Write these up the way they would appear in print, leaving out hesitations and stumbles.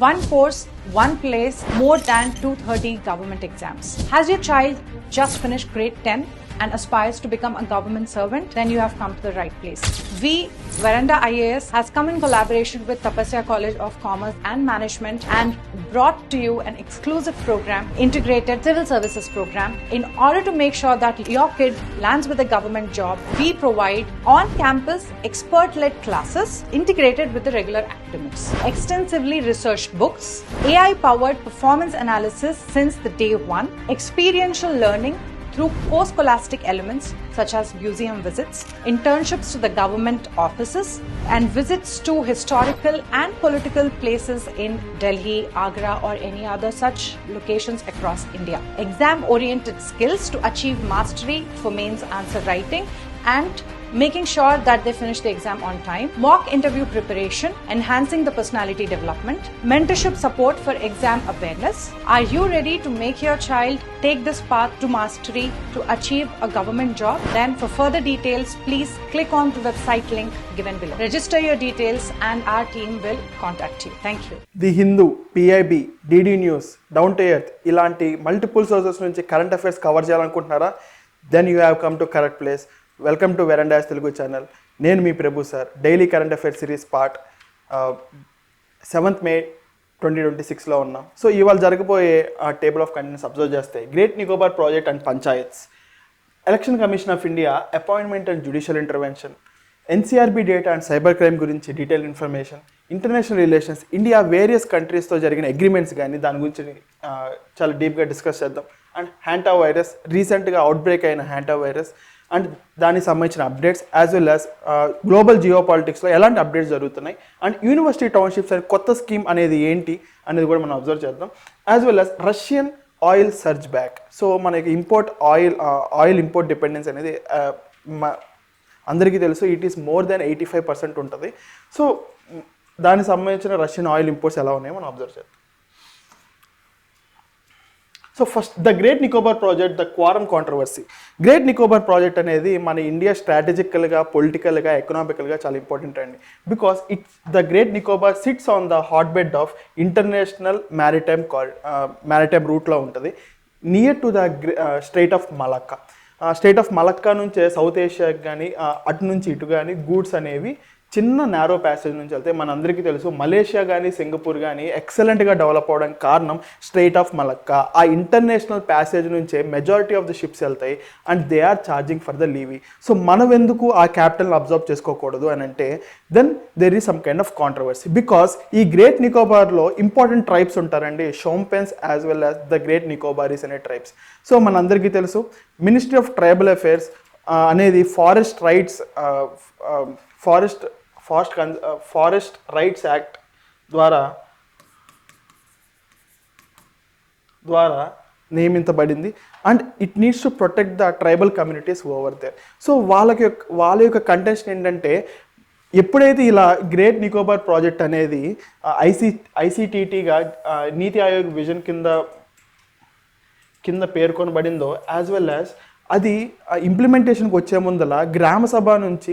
One course, one place, more than 230 government exams. Has your child just finished grade 10 and aspires to become a government servant? Then you have come to the right place. We, Veranda IAS, has come in collaboration with Tapasya College of Commerce and Management and brought to you an exclusive program, Integrated Civil Services Program. In order to make sure that your kid lands with a government job, we provide on-campus expert-led classes integrated with the regular academics, extensively researched books, AI-powered performance analysis since the day one, experiential learning through post-scholastic elements such as museum visits, internships to the government offices, and visits to historical and political places in Delhi, Agra, or any other such locations across India. Exam-oriented skills to achieve mastery for mains answer writing and making sure that they finish the exam on time, mock interview preparation, enhancing the personality development, mentorship support for exam awareness. Are you ready to make your child take this path to mastery to achieve a government job? Then for further details, please click on the website link given below. Register your details and our team will contact you. Thank you. The Hindu, PIB, DD news, down to earth ఇలాంటి multiple sources నుంచి current affairs cover చేయాలనుకుంటున్నారా? Then you have come to correct place. Welcome to Verandas Telugu channel. నేను మీ Prabhu sir. Daily current affairs series part 7th May 2026లో ఉన్నాం. So ఇవాళ జరగబోయే table of contents observe చేస్తే great Nicobar project and panchayats, election commission of India appointment and judicial intervention, NCRB data and cyber crime గురించి detail information, international relations, India various కంట్రీస్తో జరిగిన agreements కానీ దాని గురించి చాలా డీప్గా డిస్కస్ చేద్దాం. అండ్ హ్యాంటా వైరస్, రీసెంట్గా అవుట్బ్రేక్ అయిన హ్యాంటా వైరస్ అండ్ దానికి సంబంధించిన updates, as well as global జియో పాలిటిక్స్లో ఎలాంటి అప్డేట్స్ జరుగుతున్నాయి, అండ్ యూనివర్సిటీ టౌన్షిప్స్ అనే కొత్త స్కీమ్ అనేది ఏంటి అనేది కూడా మనం అబ్జర్వ్ చేద్దాం. As well as Russian oil surge back. So మనకి ఆయిల్ ఇంపోర్ట్ డిపెండెన్స్ అనేది అందరికీ తెలుసు, ఇట్ ఈస్ మోర్ దెన్ 85% ఉంటుంది. సో దానికి సంబంధించిన రష్యన్ ఆయిల్ ఇంపోర్ట్స్ ఎలా ఉన్నాయో మనం అబ్జర్వ్ చేద్దాం. So first the great Nicobar project, the క్వారం controversy. Great Nicobar project అనేది మన ఇండియా స్ట్రాటజికల్గా, పొలిటికల్గా, ఎకనామికల్గా చాలా ఇంపార్టెంట్ అండి. Because the great Nicobar sits on the hot bed of international maritime రూట్లో ఉంటుంది, near to the straight of Malacca. State of Malacca నుంచే south ఏషియాకి కానీ అటు నుంచి ఇటు కానీ గూడ్స్ అనేవి చిన్న నారో ప్యాసేజ్ నుంచి వెళ్తే మనందరికీ తెలుసు మలేషియా కానీ సింగపూర్ కానీ ఎక్సలెంట్గా డెవలప్ అవడానికి కారణం స్ట్రైట్ ఆఫ్ మలక్కా. ఆ ఇంటర్నేషనల్ ప్యాసేజ్ నుంచే మెజారిటీ ఆఫ్ ద షిప్స్ వెళ్తాయి and they are charging for the levy. So మనం ఎందుకు ఆ క్యాపిటల్ని అబ్జర్వ్ చేసుకోకూడదు అని అంటే then there is some kind of controversy. Because ఈ గ్రేట్ నికోబార్లో ఇంపార్టెంట్ ట్రైబ్స్ ఉంటారండి, Shompens as well as the great Nicobarese అనే ట్రైబ్స్. సో మనందరికీ తెలుసు మినిస్ట్రీ ఆఫ్ ట్రైబల్ అఫైర్స్ అనేది ఫారెస్ట్ రైట్స్ యాక్ట్ ద్వారా నియమించబడింది and it needs to protect the tribal communities over there. So వాళ్ళ యొక్క కంటెన్షన్ ఏంటంటే ఎప్పుడైతే ఇలా గ్రేట్ నికోబార్ ప్రాజెక్ట్ అనేది ఐసిటిగా నీతి ఆయోగ్ విజన్ కింద పేర్కొనబడిందో, యాజ్ వెల్ యాజ్ అది ఇంప్లిమెంటేషన్కి వచ్చే ముందల గ్రామ సభ నుంచి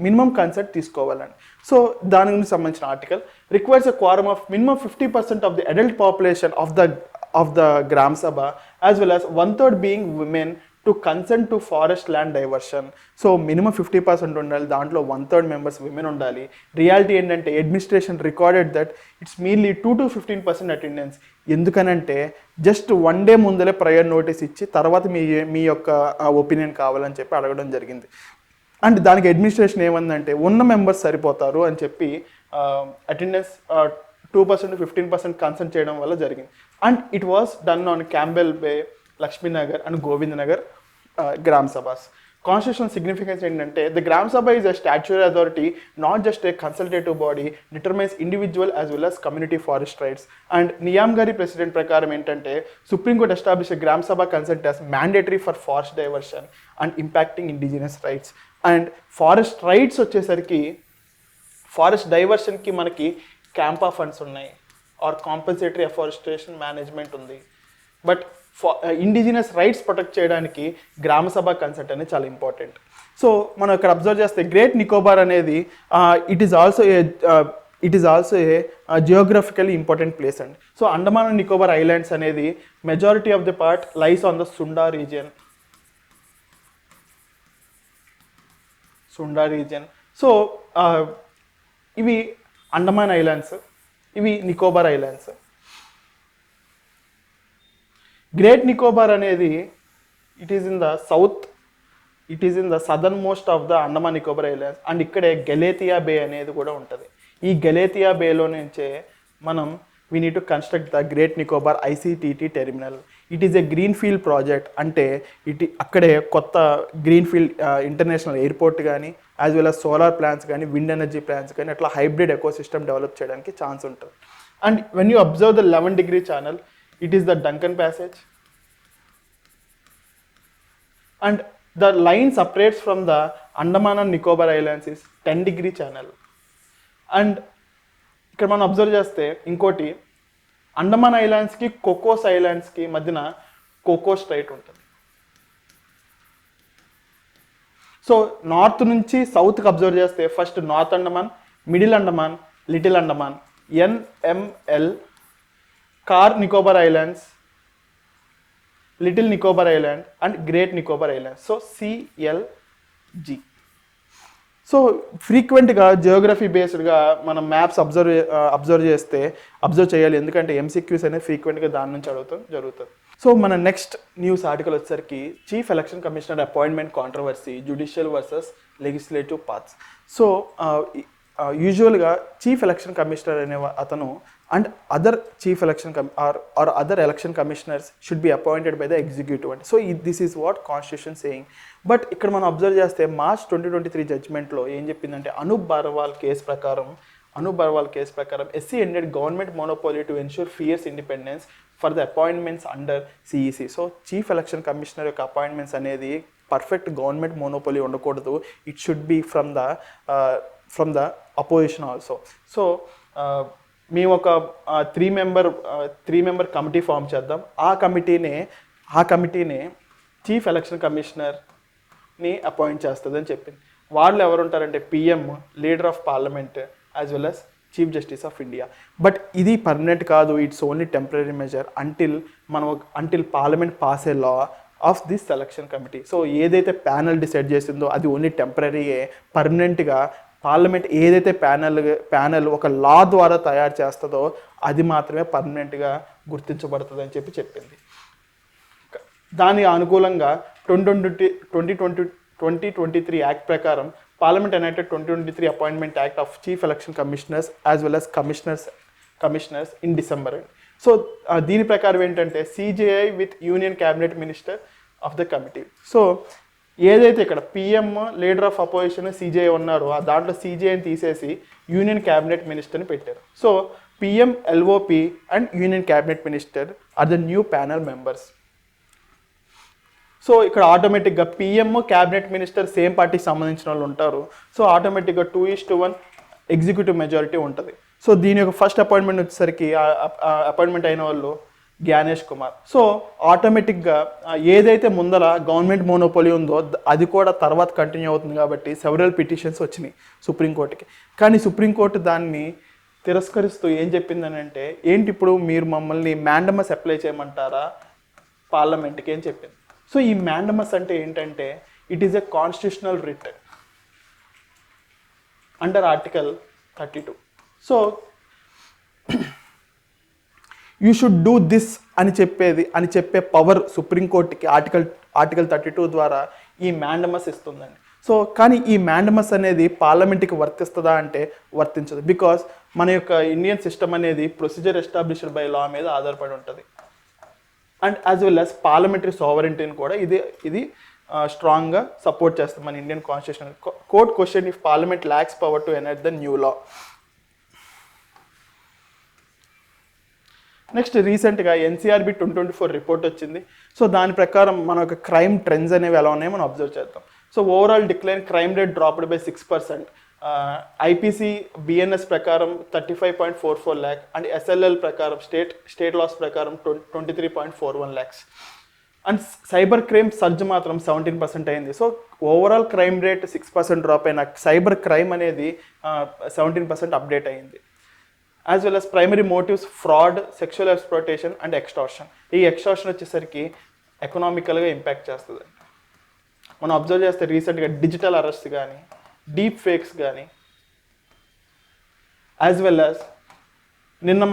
మినిమం కన్సెంట్ తీసుకోవాలండి. సో దాని గురించి సంబంధించిన article requires a quorum of minimum 50% of the adult population of the Gram Sabha as well as 1/3 being women to consent to forest land diversion. So minimum 50% ఉండాలి, దాంట్లో 1/3 మెంబర్స్ విమెన్ ఉండాలి. రియాలిటీ ఏంటంటే administration recorded that it's mainly 2 to 15% attendance. ఎందుకనంటే just 1 day ముందలే prior notice ఇచ్చి తర్వాత మీ యొక్క opinion కావాలని చెప్పి అడగడం జరిగింది. అండ్ దానికి అడ్మినిస్ట్రేషన్ ఏమందంటే ఉన్న మెంబర్స్ సరిపోతారు అని చెప్పి అటెండెన్స్ 2% to 15% కన్సెంట్ చేయడం వల్ల జరిగింది. And it was done on Campbell Bay, Lakshminagar and Govind Nagar Gram Sabhas. Constitutional significance ఏంటంటే the Gram Sabha is a statutory authority, not just a consultative body, determines individual as well as community forest rights. And Niyam గారి president ప్రకారం ఏంటంటే supreme court establish Gram Sabha consent as mandatory for forest diversion and impacting indigenous rights. And forest rights వచ్చేసరికి forest డైవర్షన్కి మనకి CAMPA funds ఉన్నాయి are compensatory afforestation management ఉంది. But indigenous rights protect చేయడానికి గ్రామ సభ కన్సెంట్ అనేది చాలా ఇంపార్టెంట్. సో మనం ఇక్కడ అబ్జర్వ్ చేస్తే గ్రేట్ నికోబార్ అనేది it is also it is also a geographically important place అండి. So Andaman and Nicobar islands అనేది majority of the part lies on the Sunda region. So ఇవి అండమాన్ ఐలాండ్స్, ఇవి నికోబార్ ఐలాండ్స్. గ్రేట్ నికోబార్ అనేది it is in the southern most of the Andaman Nicobar islands and ఇక్కడే Galathea బే అనేది కూడా ఉంటుంది. ఈ గెలేతియా బేలో నుంచే మనం we need to construct the great Nicobar ICTT terminal. It is a green field project, అంటే అక్కడే కొత్త గ్రీన్ ఫీల్డ్ ఇంటర్నేషనల్ ఎయిర్పోర్ట్ కానీ as well as solar plants కానీ విండ్ ఎనర్జీ ప్లాంట్స్ కానీ అట్లా హైబ్రిడ్ ఎకోసిస్టమ్ డెవలప్ చేయడానికి ఛాన్స్ ఉంటుంది. And when you observe the 11-degree channel, it is the Duncan passage and the line separates from the Andaman and Nicobar islands is 10-degree channel. And ఇక్కడ మనం observe చేస్తే ఇంకోటి, Andaman ఐలాండ్స్కి Cocos ఐలాండ్స్కి మధ్యన కోకో స్ట్రైట్ ఉంటుంది. So north నుంచి సౌత్కి అబ్జర్వ్ చేస్తే first north Andaman, middle Andaman, little Andaman, NML, car Nicobar islands, little Nicobar island and great Nicobar island. So CLG. So ఫ్రీక్వెంట్గా జియోగ్రఫీ బేస్డ్గా మనం మ్యాప్స్ అబ్జర్వ్ చేయాలి, ఎందుకంటే ఎంసీక్యూస్ అనేది ఫ్రీక్వెంట్గా దాని నుంచి జరుగుతుంది. సో మన నెక్స్ట్ న్యూస్ ఆర్టికల్ వచ్చేసరికి chief election commissioner appointment controversy, judicial versus legislative paths. So యూజువల్గా చీఫ్ ఎలక్షన్ కమిషనర్ అనే అతను and other chief election or other election commissioners should be appointed by the executive అండి. So this is what constitution saying. But ఇక్కడ మనం observe చేస్తే March 2023 జడ్జ్మెంట్లో ఏం చెప్పిందంటే అనూప్ బర్వాల్ కేసు ప్రకారం SC ended government monopoly to ensure fierce independence for the appointments under CEC. So chief election commissioner యొక్క appointments అనేది పర్ఫెక్ట్ గవర్నమెంట్ మోనోపోలీ ఉండకూడదు. It should be from the opposition also. So మేము ఒక three member committee form చేద్దాం. ఆ కమిటీనే chief election కమిషనర్ని appoint చేస్తుందని చెప్పింది. వాళ్ళు ఎవరు ఉంటారంటే PM, leader of parliament as well as chief justice of India. But ఇది పర్మనెంట్ కాదు, it's only temporary measure until parliament pass A law of this selection committee. So ఏదైతే ప్యానల్ డిసైడ్ చేసిందో అది ఓన్లీ టెంపరీయే. పర్మనెంట్గా పార్లమెంట్ ఏదైతే panel ఒక లా ద్వారా తయారు చేస్తుందో అది మాత్రమే పర్మనెంట్గా గుర్తించబడుతుంది అని చెప్పింది. దాని అనుకూలంగా 2023 యాక్ట్ ప్రకారం parliament enacted 2023 appointment act of chief election commissioners as well as commissioners in December. So దీని ప్రకారం ఏంటంటే CJI with union cabinet minister of the committee. So ఏదైతే ఇక్కడ PM, leader of opposition, CJI ఉన్నారో ఆ దాంట్లో సిజేఐని తీసేసి యూనియన్ క్యాబినెట్ మినిస్టర్ని పెట్టారు. So PM, LOP and union cabinet minister or the new panel members. So ఇక్కడ ఆటోమేటిక్గా పిఎం, క్యాబినెట్ మినిస్టర్ సేమ్ పార్టీకి సంబంధించిన వాళ్ళు ఉంటారు. సో ఆటోమేటిక్గా 2:1 ఎగ్జిక్యూటివ్ మెజారిటీ ఉంటుంది. సో దీని యొక్క ఫస్ట్ అపాయింట్మెంట్ వచ్చేసరికి అపాయింట్మెంట్ అయిన వాళ్ళు జ్ఞానేష్ కుమార్. సో ఆటోమేటిక్గా ఏదైతే ముందర గవర్నమెంట్ మోనోపోలీ ఉందో అది కూడా తర్వాత కంటిన్యూ అవుతుంది కాబట్టి సెవరల్ పిటిషన్స్ వచ్చినాయి సుప్రీంకోర్టుకి. కానీ సుప్రీంకోర్టు దాన్ని తిరస్కరిస్తూ ఏం చెప్పిందని అంటే, ఏంటి ఇప్పుడు మీరు మమ్మల్ని మ్యాండమస్ అప్లై చేయమంటారా పార్లమెంట్కి అని చెప్పింది. సో ఈ మ్యాండమస్ అంటే ఏంటంటే it is a constitutional writ under article 32. So you should do this అని చెప్పే పవర్ సుప్రీంకోర్టుకి ఆర్టికల్ 32 ద్వారా ఈ మ్యాండమస్ ఇస్తుందండి. సో కానీ ఈ మ్యాండమస్ అనేది పార్లమెంట్కి వర్తిస్తుందా అంటే వర్తించదు. బికాస్ మన యొక్క ఇండియన్ సిస్టమ్ అనేది ప్రొసీజర్ ఎస్టాబ్లిష్డ్ బై లా మీద ఆధారపడి ఉంటుంది. And as well as parliamentary సావరెంటీని కూడా ఇది స్ట్రాంగ్గా సపోర్ట్ చేస్తుంది మన Indian constitution. Court question if parliament lacks power to enact the new law. Next రీసెంట్గా ఎన్సీఆర్బీ 2024 రిపోర్ట్ వచ్చింది. సో దాని ప్రకారం మన యొక్క క్రైమ్ ట్రెండ్స్ అనేవి ఎలా ఉన్నాయో మనం అబ్జర్వ్ చేద్దాం. So overall decline, crime rate dropped by 6%. IPC BNS ప్రకారం 35.44 lakh అండ్ ఎస్ఎల్ఎల్ ప్రకారం స్టేట్ లాస్ ప్రకారం 23.41 lakhs. And cyber crime surge మాత్రం 17% అయింది. So overall crime rate 6% drop అయిన సైబర్ క్రైమ్ అనేది 17% అప్డేట్ అయింది. As well as primary motives fraud, sexual exploitation and extortion. ఈ extortion వచ్చేసరికి ఎకనామికల్గా ఇంపాక్ట్ చేస్తుంది. మనం అబ్జర్వ్ చేస్తే రీసెంట్గా డిజిటల్ అరెస్ట్ కానీ, డీప్ ఫేక్స్ కానీ, యాజ్ వెల్ యాజ్ నిన్న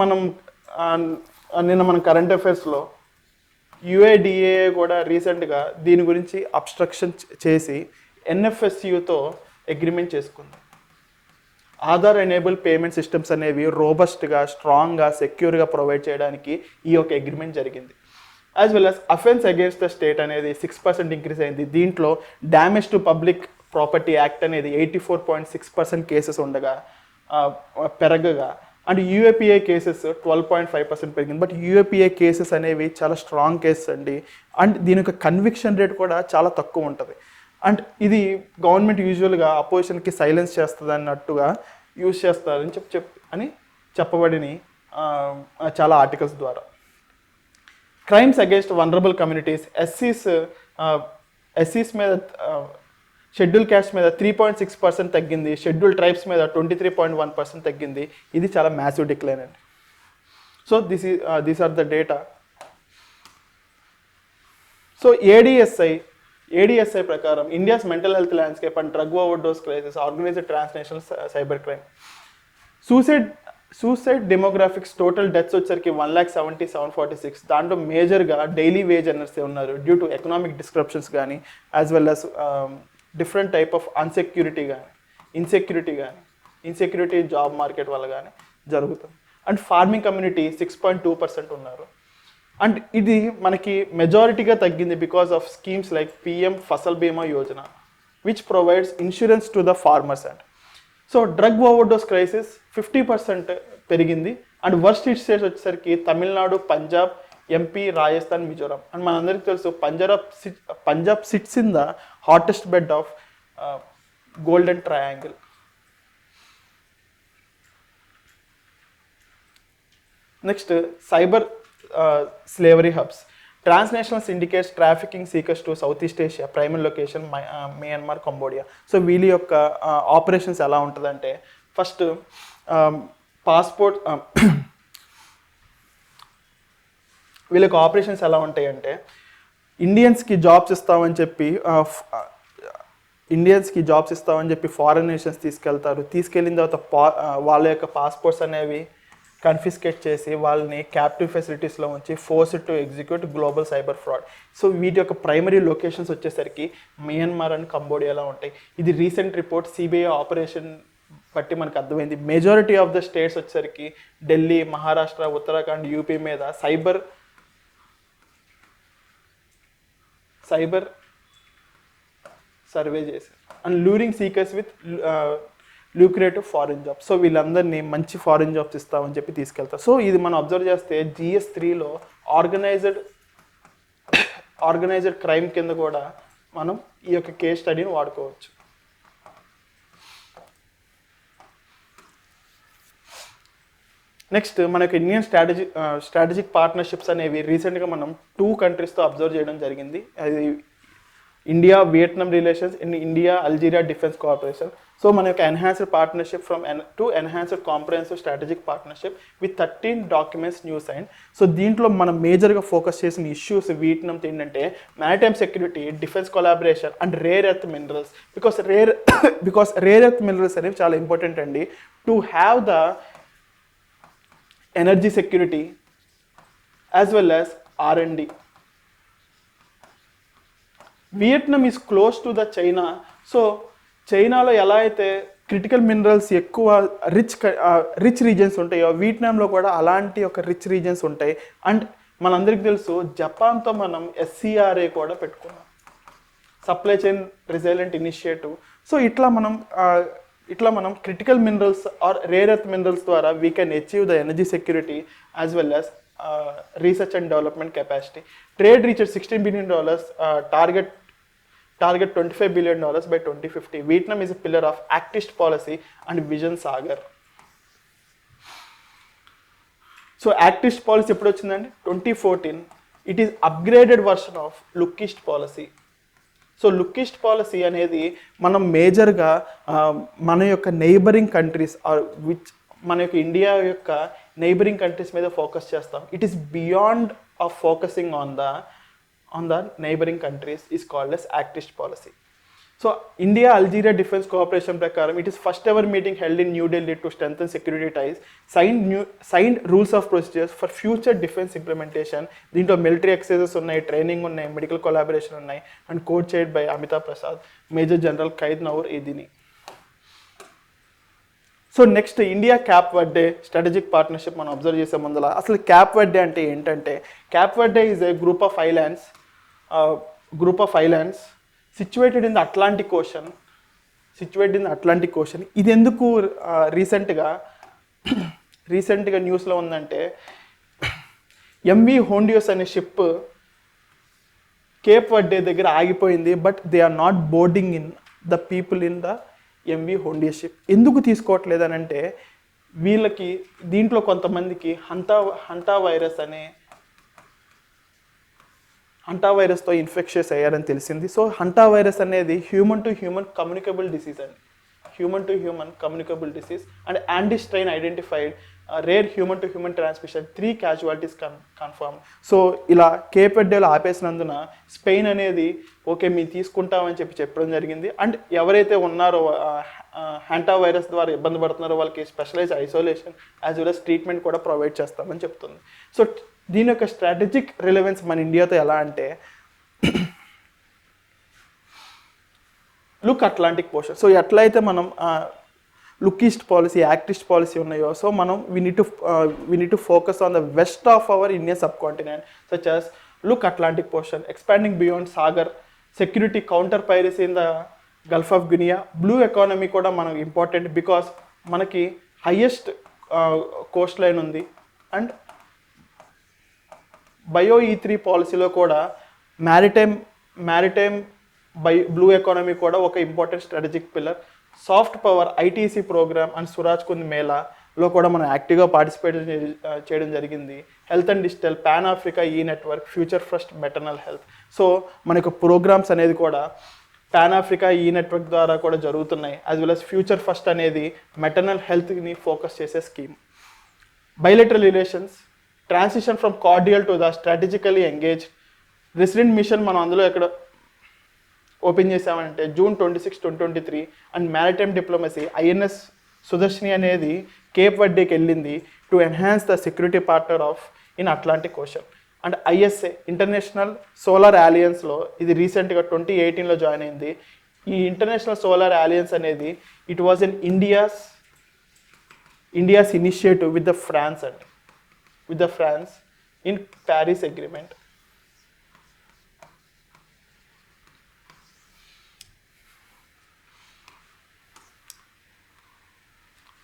మనం కరెంట్ అఫైర్స్లో UADA కూడా రీసెంట్గా దీని గురించి అబ్స్ట్రక్షన్ చేసి NFSUతో అగ్రిమెంట్ చేసుకుంది. ఆధార్ ఎనేబుల్ పేమెంట్ సిస్టమ్స్ అనేవి రోబస్ట్గా, స్ట్రాంగ్గా, సెక్యూర్గా ప్రొవైడ్ చేయడానికి ఈ యొక్క అగ్రిమెంట్ జరిగింది. As well as offence against the state అనేది 6% ఇంక్రీజ్ అయింది. దీంట్లో damage to public property act అనేది 84.6% కేసెస్ ఉండగా పెరగగా, అండ్ UAPA కేసెస్ 12.5% పెరిగింది. బట్ UAPA కేసెస్ అనేవి చాలా స్ట్రాంగ్ కేసెస్ అండి. అండ్ దీని యొక్క కన్విక్షన్ రేట్ కూడా చాలా తక్కువ ఉంటుంది. అండ్ ఇది గవర్నమెంట్ యూజువల్గా అపోజిషన్కి సైలెన్స్ చేస్తుంది అన్నట్టుగా యూజ్ చేస్తారని అని చెప్పబడిన చాలా ఆర్టికల్స్ ద్వారా. క్రైమ్స్ అగేన్స్ట్ వనరబుల్ కమ్యూనిటీస్, ఎస్సీస్ మీద, షెడ్యూల్ క్యాస్ట్ మీద 3.6% తగ్గింది, షెడ్యూల్ ట్రైబ్స్ మీద 23.1% తగ్గింది. ఇది చాలా మ్యాసివ్ డిక్లైన్ అండి. So these are the data. So ADSI ప్రకారం India's mental health landscape and drug overdose crisis, organised transnational cyber crime, suicide demographics, total deaths వచ్చరికి 1,70,746. దాంట్లో మేజర్గా డైలీ వేజ్ ఎర్నర్సే ఉన్నారు డ్యూ టు ఎకనామిక్ డిస్క్రిప్షన్స్ కానీ, as well as different type of insecurity job market వల్ల కానీ జరుగుతుంది. And farming community 6.2% ఉన్నారు. అండ్ ఇది మనకి మెజారిటీగా తగ్గింది because of schemes like PM Fasal Bima Yojana, which provides insurance to the farmers. And so drug overdose crisis 50% పెరిగింది. అండ్ వర్స్ట్ హిట్ స్టేట్స్ వచ్చేసరికి తమిళనాడు, పంజాబ్, MP, రాజస్థాన్, మిజోరాం. అండ్ మనందరికీ తెలుసు Punjab sits in the hottest bed of golden triangle. Next cyber slavery hubs, transnational syndicates trafficking seekers to south east Asia, primary location Myanmar, Cambodia. So వీళ్ళ యొక్క operations ఎలా ఉంటుందంటే, first passport వీళ్ళకి operations ఎలా ఉంటాయంటే, ఇండియన్స్కి jobs ఇస్తామని చెప్పి ఫారెన్ నేషన్స్ తీసుకెళ్ళిన తర్వాత వాళ్ళ యొక్క పాస్పోర్ట్స్ అనేవి కన్ఫిస్కేట్ చేసి వాళ్ళని క్యాప్టివ్ ఫెసిలిటీస్లో ఉంచి force to execute global cyber fraud. So వీటి యొక్క ప్రైమరీ లొకేషన్స్ వచ్చేసరికి మయన్మార్ అండ్ కంబోడియాలో ఉంటాయి. ఇది రీసెంట్ రిపోర్ట్ CBI ఆపరేషన్ బట్టి మనకు అర్థమైంది. మెజారిటీ ఆఫ్ ద స్టేట్స్ వచ్చేసరికి ఢిల్లీ, మహారాష్ట్ర, ఉత్తరాఖండ్, UP మీద సైబర్ సర్వే చేశారు. And luring seekers with lucrative foreign jobs. So వీళ్ళందరినీ మంచి ఫారిన్ జాబ్స్ ఇస్తామని చెప్పి తీసుకెళ్తారు. సో ఇది మనం అబ్జర్వ్ చేస్తే GS3లో ఆర్గనైజ్డ్ క్రైమ్ కింద కూడా మనం ఈ యొక్క కేస్ స్టడీని వాడుకోవచ్చు. నెక్స్ట్ మనకు ఇండియన్ స్ట్రాటజిక్ పార్ట్నర్షిప్స్ అనేవి రీసెంట్గా మనం 2 కంట్రీస్తో అబ్జర్వ్ చేయడం జరిగింది. అది India Vietnam relations, in India Algeria defence cooperation. So మన యొక్క enhanced partnership to enhanced comprehensive strategic partnership with 13 documents new sign. So దీంట్లో మనం మేజర్గా ఫోకస్ చేసిన ఇష్యూస్ వీటినంత ఏంటంటే maritime security, defence collaboration and rare earth minerals. Because rare earth minerals అనేవి చాలా ఇంపార్టెంట్ అండి to have the energy security as well as R&D. Vietnam is close to the China. So చైనాలో ఎలా అయితే critical minerals ఎక్కువ rich reasons ఉంటాయో, వియట్నాంలో కూడా అలాంటి ఒక రిచ్ రీజన్స్ ఉంటాయి. అండ్ మనందరికీ తెలుసు జపాన్తో మనం SCRA కూడా పెట్టుకున్నాం, supply chain resilient initiative. So ఇట్లా మనం critical minerals or rare earth minerals ద్వారా we can achieve the energy security as well as research and development capacity. Trade reached $16 billion, target $25 billion by 2050. Vietnam is a pillar of Act East policy and Vision Sagar. So Act East policy ఎప్పుడు వచ్చిందండి? 2014. It is upgraded version of Look East policy. So look east policy అనేది మనం మేజర్గా మన యొక్క neighbouring countries మన యొక్క India యొక్క నైబరింగ్ కంట్రీస్ మీద ఫోకస్ చేస్తాం. It is beyond of focusing on the neighbouring countries is called as act east policy. So India Algeria defence cooperation ప్రకారం it is first ever meeting held in new Delhi to strengthen security ties, signed rules of procedures for future defence implementation. దీంట్లో military exercises ఉన్నాయి, training ఉన్నాయి, medical collaboration ఉన్నాయి, and co chaired by Amitabh Prasad, major general Khaid Naor ఇదిని. So next India Cape Verde strategic partnership మనం అబ్జర్వ్ చేసే ముందర అసలు Cape Verde అంటే ఏంటంటే, Cape Verde is a group of islands situated in the Atlantic ocean. ఇది ఎందుకు రీసెంట్గా న్యూస్లో ఉందంటే, ఎంవి హోండియోస్ అనే షిప్ కేప్ వర్డే దగ్గర ఆగిపోయింది, but they are not boarding in the people in the MV Hondius ship. ఎందుకు తీసుకోవట్లేదు అని అంటే, వీళ్ళకి దీంట్లో కొంతమందికి హంటా వైరస్తో ఇన్ఫెక్షన్స్ అయ్యారని తెలిసింది. సో హంటా వైరస్ అనేది human to human communicable disease and anti strain identified, rare human to human transmission, 3 casualties confirm. So ఇలా కేప్ వర్డేలో ఆపేసినందున స్పెయిన్ అనేది ఓకే మేము తీసుకుంటామని చెప్పడం జరిగింది. అండ్ ఎవరైతే ఉన్నారో హ్యాంటా వైరస్ ద్వారా ఇబ్బంది పడుతున్నారో వాళ్ళకి specialise isolation as well as treatment కూడా ప్రొవైడ్ చేస్తామని చెప్తుంది. సో దీని యొక్క స్ట్రాటజిక్ రిలవెన్స్ మన ఇండియాతో ఎలా అంటే, లుక్ అట్లాంటిక్ పోర్షన్. సో ఎట్లయితే మనం look east policy, act east policy ఉన్నాయో, సో మనం we need to focus on the west of our Indian subcontinent such as look Atlantic portion, expanding beyond SAGAR, security, counter piracy in the Gulf of Guinea. Blue economy కూడా మనకు important because మనకి highest coast line ఉంది. And bio E3 పాలసీలో కూడా maritime blue economy కూడా ఒక important strategic pillar. Soft power ITC programme and Swaraj Kund మేళాలో కూడా మనం యాక్టివ్గా పార్టిసిపేట్ చేయడం జరిగింది. Health and digital, pan Africa network, future first maternal health. So మనకు ప్రోగ్రామ్స్ అనేది కూడా పాన్ ఆఫ్రికా నెట్వర్క్ ద్వారా కూడా జరుగుతున్నాయి, as well as future first అనేది మెటర్నల్ హెల్త్ని ఫోకస్ చేసే scheme. Bilateral relations, transition from cordial to the strategically engage. Resident mission మనం అందులో ఎక్కడ ఓపెన్ చేసామంటే June 26, 2023. And maritime diplomacy, INS Sudarshini అనేది కేప్ వర్డేకి వెళ్ళింది to enhance the security partner of in Atlantic ocean. And ISA international solar అలయన్స్లో ఇది రీసెంట్గా 2018లో జాయిన్ అయింది. ఈ ఇంటర్నేషనల్ సోలార్ అలయన్స్ అనేది it was in India's initiative with the France in Paris agreement.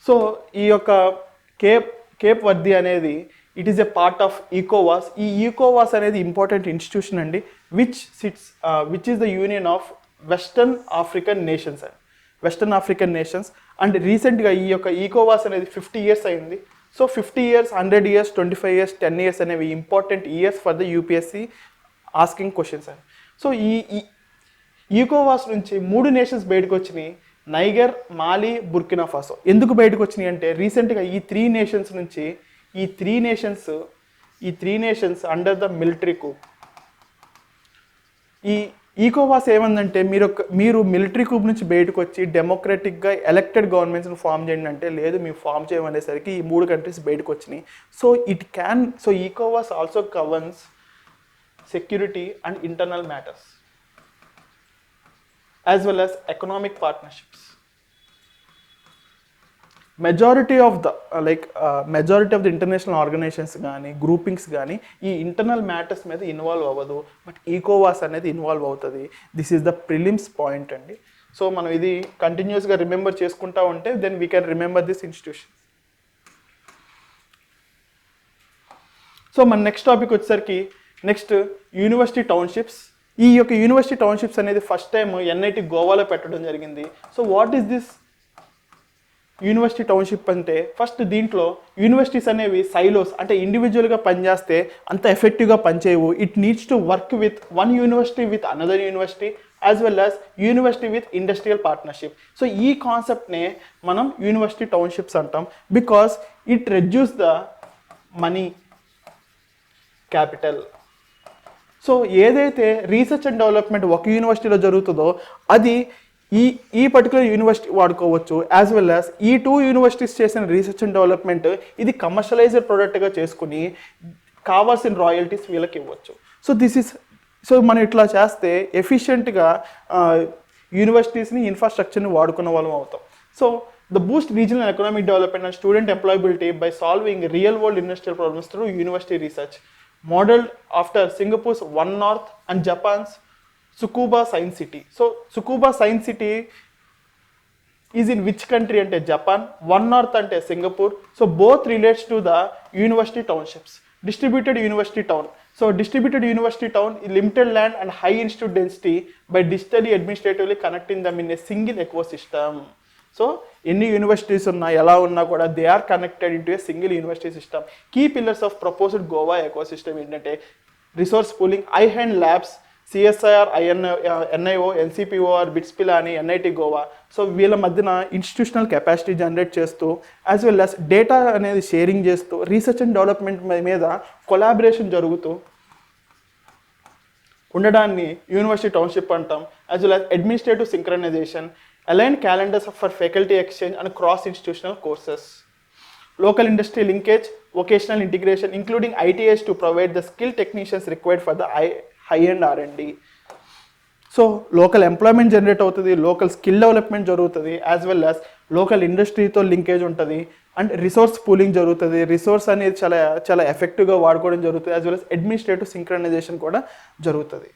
So ఈ యొక్క కేప్ వర్ది అనేది it is a part of ఈకోవాస్. ఈ ఈకోవాస్ అనేది ఇంపార్టెంట్ ఇన్స్టిట్యూషన్ అండి, which is the union of western African nations. And రీసెంట్గా ఈ యొక్క ఈకోవాస్ అనేది 50 years అయింది. So 50 years, 100 years, 25 years, 10 years అనేవి important years for the UPSC asking questions అండి. సో ఈ ఈకోవాస్ నుంచి 3 నేషన్స్ బయటకు వచ్చినాయి, నైగర్, మాలి, బుర్కినా ఫాసో. ఎందుకు బయటకు వచ్చినాయి అంటే, రీసెంట్గా ఈ three nations under the military coup. ఈ ఈకోవాస్ ఏమందంటే, మీరు మిలిటరీ కూప్ నుంచి బయటకు వచ్చి డెమోక్రటిక్గా ఎలక్టెడ్ గవర్నమెంట్స్ని ఫామ్ చేయండి అంటే, లేదు మేము ఫామ్ చేయమనేసరికి ఈ 3 కంట్రీస్ బయటకు వచ్చినాయి. సో ఈకోవాస్ also governs security and internal matters as well as economic partnerships. Majority of the international organizations కానీ గ్రూపింగ్స్ కానీ ఈ ఇంటర్నల్ మ్యాటర్స్ మీద ఇన్వాల్వ్ అవ్వదు, బట్ ఈకోవాస్ అనేది ఇన్వాల్వ్ అవుతుంది. This is the prelims point అండి. సో మనం ఇది కంటిన్యూస్గా రిమెంబర్ చేసుకుంటా ఉంటే then we can remember this institution. So మన నెక్స్ట్ టాపిక్ వచ్చేసరికి నెక్స్ట్ యూనివర్సిటీ టౌన్షిప్స్. ఈ యొక్క యూనివర్సిటీ టౌన్షిప్స్ అనేది ఫస్ట్ టైం NIT గోవాలో పెట్టడం జరిగింది. So what is this university township అంటే, ఫస్ట్ దీంట్లో యూనివర్సిటీస్ అనేవి సైలోస్ అంటే ఇండివిజువల్గా పనిచేస్తే అంత ఎఫెక్టివ్గా పనిచేయవు. It needs to work with one university with another university as well as university with industrial partnership. So ఈ కాన్సెప్ట్నే మనం యూనివర్సిటీ టౌన్షిప్స్ అంటాం, because it reduce the money capital. So ఏదైతే రీసెర్చ్ అండ్ డెవలప్మెంట్ ఒక యూనివర్సిటీలో జరుగుతుందో అది ఈ పర్టికులర్ యూనివర్సిటీ వాడుకోవచ్చు, యాజ్ వెల్ యాజ్ ఈ 2 యూనివర్సిటీస్ చేసిన రీసెర్చ్ అండ్ డెవలప్మెంట్ ఇది కమర్షియలైజ్డ్ ప్రోడక్ట్గా చేసుకుని కావాల్సిన రాయల్టీస్ వీళ్ళకి ఇవ్వచ్చు. సో మనం ఇట్లా చేస్తే ఎఫిషియెంట్గా యూనివర్సిటీస్ని ఇన్ఫ్రాస్ట్రక్చర్ని వాడుకున్న వాళ్ళం అవుతాం. So the Boost regional economic development and student employability by solving real world industrial problems through university research, modeled after Singapore's One North and Japan's Tsukuba Science City. So Tsukuba Science City is in which country ante Japan, One North ante Singapore. So both relates to the university townships. Distributed university town. So distributed university town is limited land and high institute density by digitally administratively connecting them in a single ecosystem. So ఎన్ని universities ఉన్నా ఎలా ఉన్నా కూడా they are connected into a single university system. Key pillars of proposed Goa ecosystem ఏంటంటే resource pooling, high end labs, CSIR, NIO, NCPOR, BITS Pilani, NIT Goa. So వీళ్ళ మధ్యన institutional capacity generate చేస్తూ as well as data అనేది sharing చేస్తూ research and development మీద collaboration జరుగుతూ ఉండడాన్ని university township అంటాం. As well as administrative synchronization, aligned calendars for faculty exchange and cross-institutional courses, local industry linkage, vocational integration, including ITIs to provide the skilled technicians required for the high-end R&D. So local employment generate అవుతుంది, local skill development జరుగుతుంది, as well as local industryతో linkage ఉంటుంది, and resource pooling జరుగుతుంది. Resource అనేది చాలా ఎఫెక్టివ్గా వాడుకోవడం జరుగుతుంది, as well as administrative synchronisation కూడా జరుగుతుంది.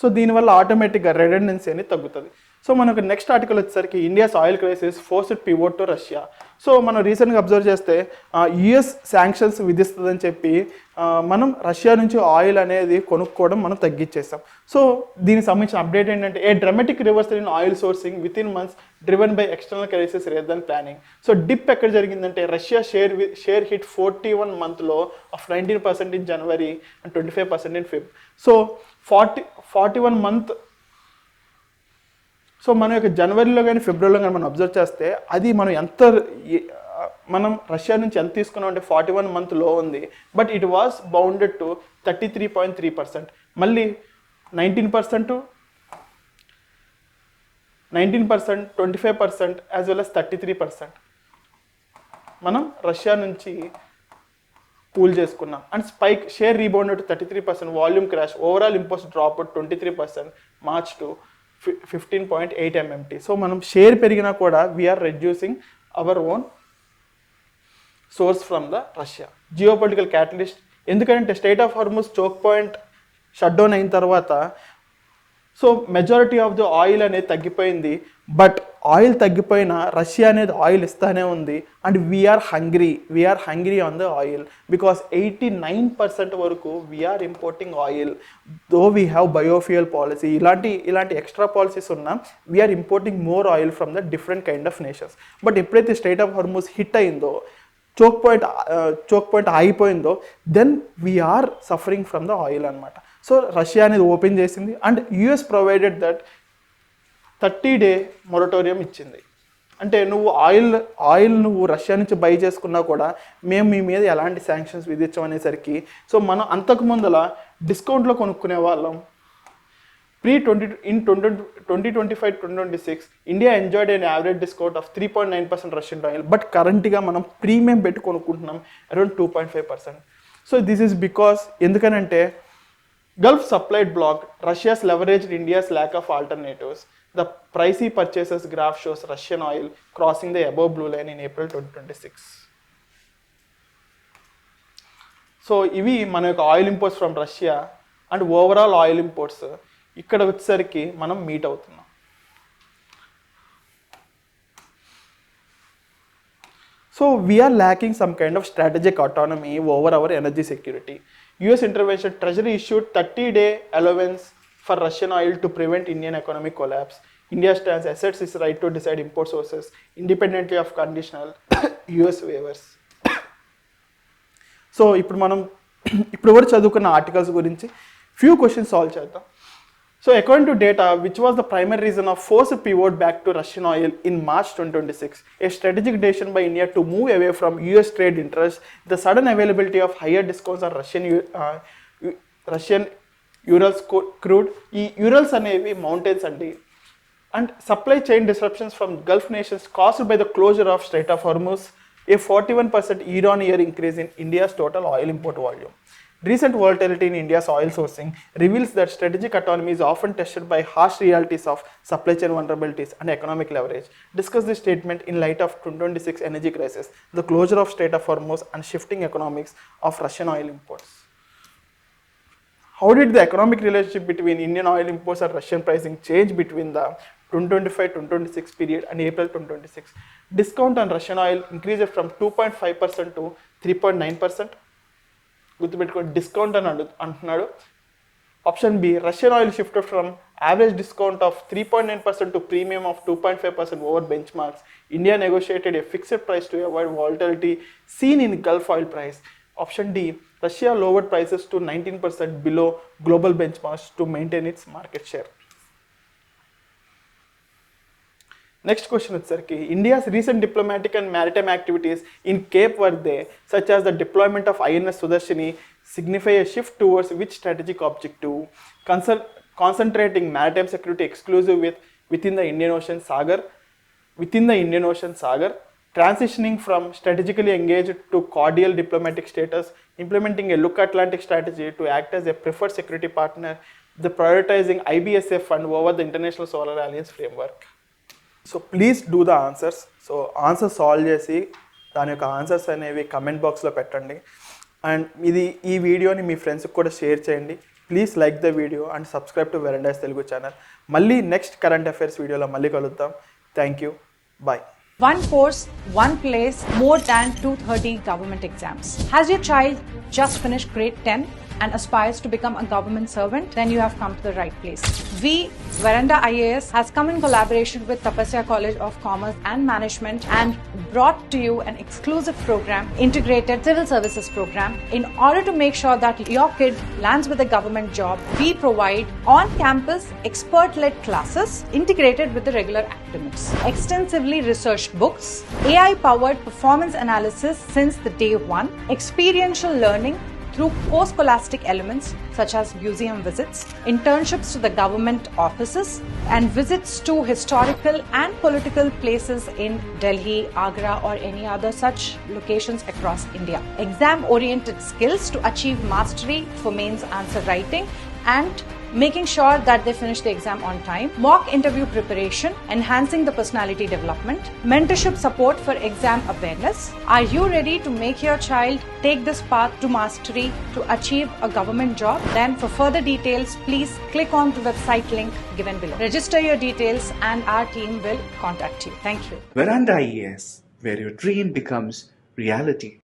సో దీనివల్ల ఆటోమేటిక్గా రెడెండెన్సీ అనేది తగ్గుతుంది. సో మనకు నెక్స్ట్ ఆర్టికల్ వచ్చేసరికి India's oil crisis forced pivot to Russia. So మనం రీసెంట్గా అబ్జర్వ్ చేస్తే యుఎస్ శాంక్షన్స్ విధిస్తుందని చెప్పి మనం రష్యా నుంచి ఆయిల్ అనేది కొనుక్కోవడం మనం తగ్గించేస్తాం. సో దీనికి సంబంధించిన అప్డేట్ ఏంటంటే a dramatic reversal in oil sourcing with in months driven by external crisis rather than planning. So dip ఎక్కడ జరిగిందంటే రష్యా షేర్ హిట్ 41 మంత్లో of 19% in January and 25% in Feb. So 41 month. So మనం యొక్క జనవరిలో కానీ ఫిబ్రవరిలో కానీ మనం అబ్జర్వ్ చేస్తే అది మనం రష్యా నుంచి ఎంత తీసుకున్నాం అంటే 41 మంత్లో ఉంది, but it was bounded to 33.3%. మళ్ళీ 19%, 25% యాజ్ వెల్ as 33% మనం రష్యా నుంచి పూల్ చేసుకున్నాం. And spike share rebounded to 33%, volume crash, overall imports drop 23% March to 15.8 MMT. So మనం షేర్ పెరిగినా కూడా we're reducing our own source from the Russia. Geopolitical catalyst ఎందుకంటే state of Hormuz choke point shut down అయిన తర్వాత so majority of the oil అనేది తగ్గిపోయింది, but oil తగ్గిపోయినా Russia అనేది ఆయిల్ ఇస్తానే ఉంది. And we're hungry on the oil because 89% వరకు we are importing oil. Though we have biofuel policy, ఇలాంటి ఎక్స్ట్రా పాలసీస్ ఉన్నా we're importing more oil from the different kind of nations. But ఎప్పుడైతే state of Hormuz hit అయిందో, choke point ఆగిపోయిందో, then we're suffering from the oil అనమాట. So Russia అనేది open చేసింది and US provided that 30-day moratorium ఇచ్చింది. అంటే నువ్వు oil నువ్వు రష్యా నుంచి బై చేసుకున్నా కూడా మేము మీ మీద ఎలాంటి శాంక్షన్స్ విధించమనేసరికి సో మనం అంతకు ముందల డిస్కౌంట్లో కొనుక్కునే వాళ్ళం. in 2025-2026 India enjoyed an average discount of 3.9% Russian oil, but కరెంట్గా మనం ప్రీమియం పెట్టి కొనుక్కుంటున్నాం around 2.5%. So this is because ఎందుకనంటే Gulf supplied blocked, Russia's leveraged India's lack of alternatives. The pricey purchases graph shows Russian oil crossing the above blue line in April 2026. So, ఇవి మన యొక్క oil imports from Russia and overall oil imports ఇక్కడ వచ్చేసరికి మనం meet అవుతున్నాం. So, we are lacking some kind of strategic autonomy over our energy security. US intervention, Treasury issued 30-day allowance for Russian oil to prevent Indian economic collapse. India stands assets its right to decide import sources independently of conditional US waivers. So, ఇప్పుడు వరకు చదువుకున్న articles గురించి few questions solve చేద్దాం. So according to data, which was the primary reason of forced pivot back to Russian oil in March 2026, a strategic decision by India to move away from US trade interests, the sudden availability of higher discounts on Russian Urals crude, ఈ Urals అనేవి mountains అండి, and supply chain disruptions from Gulf nations caused by the closure of Strait of Hormuz, a 41% year-on-year increase in India's total oil import volume. Recent volatility in India's oil sourcing reveals that strategic autonomy is often tested by harsh realities of supply chain vulnerabilities and economic leverage. Discuss this statement in light of 2026 energy crisis, the closure of Strait of Hormuz, and shifting economics of Russian oil imports. How did the economic relationship between Indian oil imports and Russian pricing change between the 2025-2026 period and April 2026? Discount on Russian oil increased from 2.5% to 3.9%. గుర్తుపెట్టుకోండి, discount అని అంటున్నాడు. Option B, Russian oil shifted from average discount of 3.9% to premium of 2.5% over benchmarks. India negotiated a fixed price to avoid volatility seen in Gulf oil price. Option D, Russia lowered prices to 19% below global benchmarks to maintain its market share. Next question is, India's recent diplomatic and maritime activities in Cape Verde, such as the deployment of INS Sudarshini, signify a shift towards which strategic objective? Concentrating maritime security exclusive within the Indian Ocean Sagar, transitioning from strategically engaged to cordial diplomatic status, implementing a Look Atlantic strategy to act as a preferred security partner, the prioritizing IBSA fund over the International Solar Alliance framework. So please do the answers. So answer solve చేసి దాని యొక్క answers అనేవి comment బాక్స్లో పెట్టండి, and ఈ వీడియోని మీ ఫ్రెండ్స్కి కూడా షేర్ చేయండి. Please like the video and subscribe to Veranda IAS Telugu channel. మళ్ళీ నెక్స్ట్ కరెంట్ అఫైర్స్ వీడియోలో మళ్ళీ కలుద్దాం. Thank you, bye. One course, one place, more than 230 government exams. Has your child just finished grade 10 and aspires to become a government servant? Then you have come to the right place. We, Veranda IAS, has come in collaboration with Tapasya College of Commerce and Management and brought to you an exclusive program, Integrated Civil Services Program. In order to make sure that your kid lands with a government job, we provide on-campus expert-led classes integrated with the regular academics. Extensively researched books, AI-powered performance analysis since the day one, experiential learning through post-scholastic elements such as museum visits, internships to the government offices, and visits to historical and political places in Delhi, Agra, or any other such locations across India. Exam-oriented skills to achieve mastery for mains answer writing and making sure that they finish the exam on time, mock interview preparation, enhancing the personality development, mentorship support for exam awareness. Are you ready to make your child take this path to mastery to achieve a government job? Then for further details, please click on the website link given below. Register your details and our team will contact you. Thank you. Veranda IAS, where your dream becomes reality.